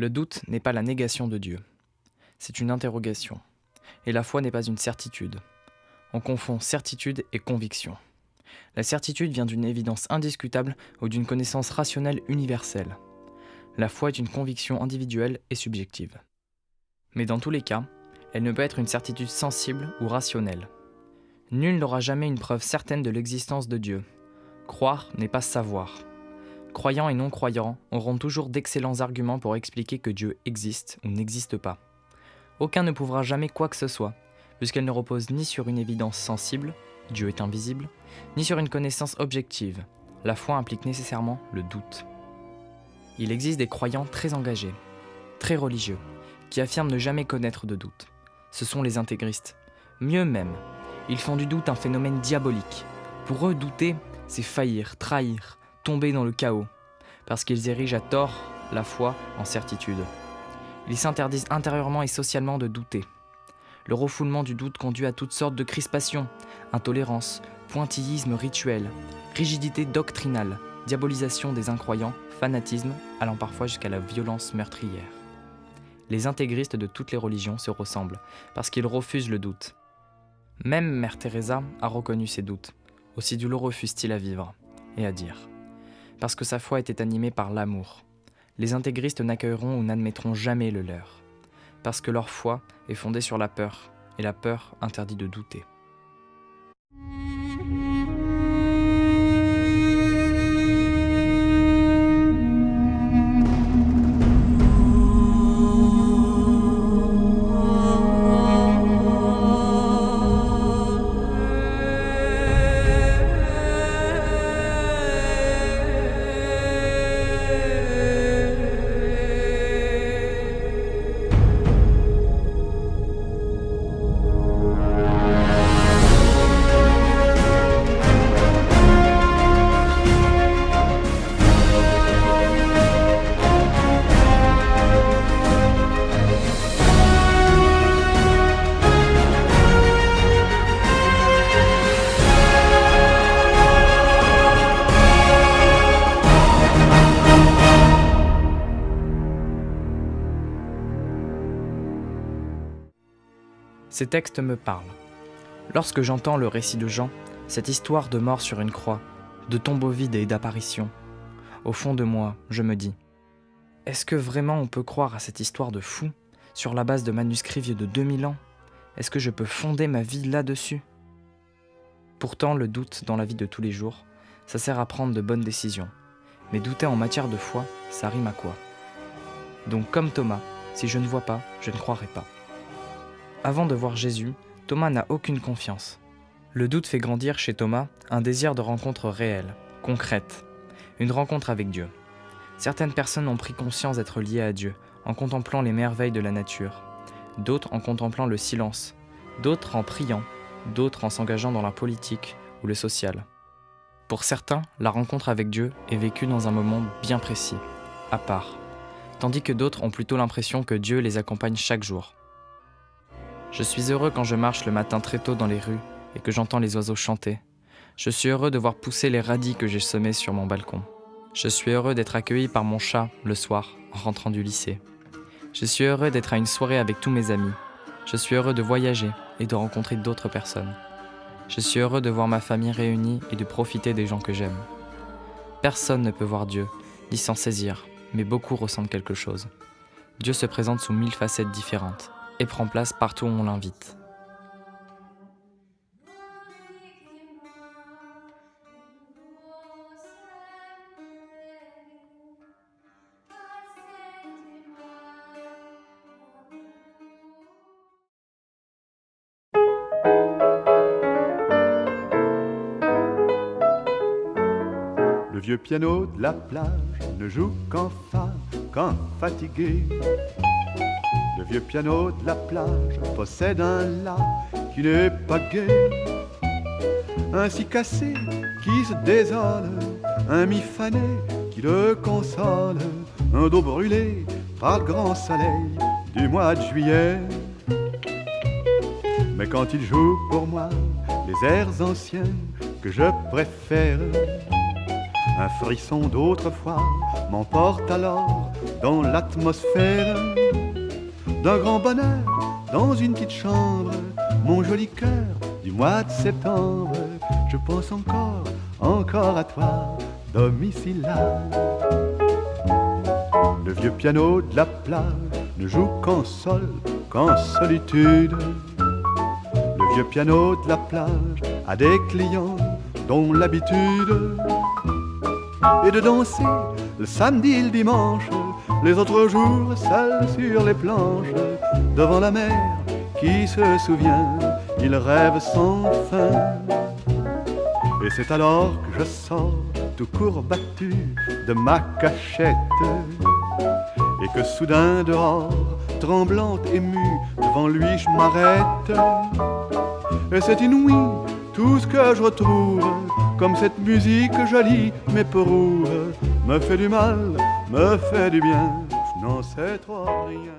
Le doute n'est pas la négation de Dieu. C'est une interrogation. Et la foi n'est pas une certitude. On confond certitude et conviction. La certitude vient d'une évidence indiscutable ou d'une connaissance rationnelle universelle. La foi est une conviction individuelle et subjective. Mais dans tous les cas, elle ne peut être une certitude sensible ou rationnelle. Nul n'aura jamais une preuve certaine de l'existence de Dieu. Croire n'est pas savoir. Croyants et non-croyants auront toujours d'excellents arguments pour expliquer que Dieu existe ou n'existe pas. Aucun ne prouvera jamais quoi que ce soit, puisqu'elle ne repose ni sur une évidence sensible, Dieu est invisible, ni sur une connaissance objective. La foi implique nécessairement le doute. Il existe des croyants très engagés, très religieux, qui affirment ne jamais connaître de doute. Ce sont les intégristes. Mieux même, ils font du doute un phénomène diabolique. Pour eux, douter, c'est faillir, trahir, tomber dans le chaos, parce qu'ils érigent à tort la foi en certitude. Ils s'interdisent intérieurement et socialement de douter. Le refoulement du doute conduit à toutes sortes de crispations, intolérance, pointillisme rituel, rigidité doctrinale, diabolisation des incroyants, fanatisme, allant parfois jusqu'à la violence meurtrière. Les intégristes de toutes les religions se ressemblent, parce qu'ils refusent le doute. Même Mère Teresa a reconnu ses doutes, aussi douloureux fussent-ils à vivre et à dire. Parce que sa foi était animée par l'amour. Les intégristes n'accueilleront ou n'admettront jamais le leur. Parce que leur foi est fondée sur la peur, et la peur interdit de douter. Ces textes me parlent. Lorsque j'entends le récit de Jean, cette histoire de mort sur une croix, de tombeau vide et d'apparition, au fond de moi, je me dis, est-ce que vraiment on peut croire à cette histoire de fou, sur la base de manuscrits vieux de 2000 ans? Est-ce que je peux fonder ma vie là-dessus? Pourtant, le doute dans la vie de tous les jours, ça sert à prendre de bonnes décisions. Mais douter en matière de foi, ça rime à quoi? Donc comme Thomas, si je ne vois pas, je ne croirai pas. Avant de voir Jésus, Thomas n'a aucune confiance. Le doute fait grandir chez Thomas un désir de rencontre réelle, concrète, une rencontre avec Dieu. Certaines personnes ont pris conscience d'être liées à Dieu en contemplant les merveilles de la nature, d'autres en contemplant le silence, d'autres en priant, d'autres en s'engageant dans la politique ou le social. Pour certains, la rencontre avec Dieu est vécue dans un moment bien précis, à part, tandis que d'autres ont plutôt l'impression que Dieu les accompagne chaque jour. Je suis heureux quand je marche le matin très tôt dans les rues et que j'entends les oiseaux chanter. Je suis heureux de voir pousser les radis que j'ai semés sur mon balcon. Je suis heureux d'être accueilli par mon chat le soir en rentrant du lycée. Je suis heureux d'être à une soirée avec tous mes amis. Je suis heureux de voyager et de rencontrer d'autres personnes. Je suis heureux de voir ma famille réunie et de profiter des gens que j'aime. Personne ne peut voir Dieu, ni s'en saisir, mais beaucoup ressentent quelque chose. Dieu se présente sous 1000 facettes différentes et prend place partout où on l'invite. Le vieux piano de la plage ne joue qu'en fa, quand fatigué. Le vieux piano de la plage possède un la qui n'est pas gai. Un si cassé qui se désole, un mi fané qui le console, un dos brûlé par le grand soleil du mois de juillet. Mais quand il joue pour moi les airs anciens que je préfère, un frisson d'autrefois m'emporte alors dans l'atmosphère d'un grand bonheur dans une petite chambre. Mon joli cœur du mois de septembre, je pense encore à toi, domicile là. Le vieux piano de la plage ne joue qu'en sol, qu'en solitude. Le vieux piano de la plage a des clients dont l'habitude est de danser le samedi et le dimanche, les autres jours seuls sur les planches, devant la mer qui se souvient, il rêve sans fin. Et c'est alors que je sors tout courbattu de ma cachette, et que soudain dehors, tremblante, émue, devant lui je m'arrête. Et c'est inouï tout ce que je retrouve, comme cette musique jolie m'éprouve, me fait du mal, me fait du bien, je n'en sais trop rien.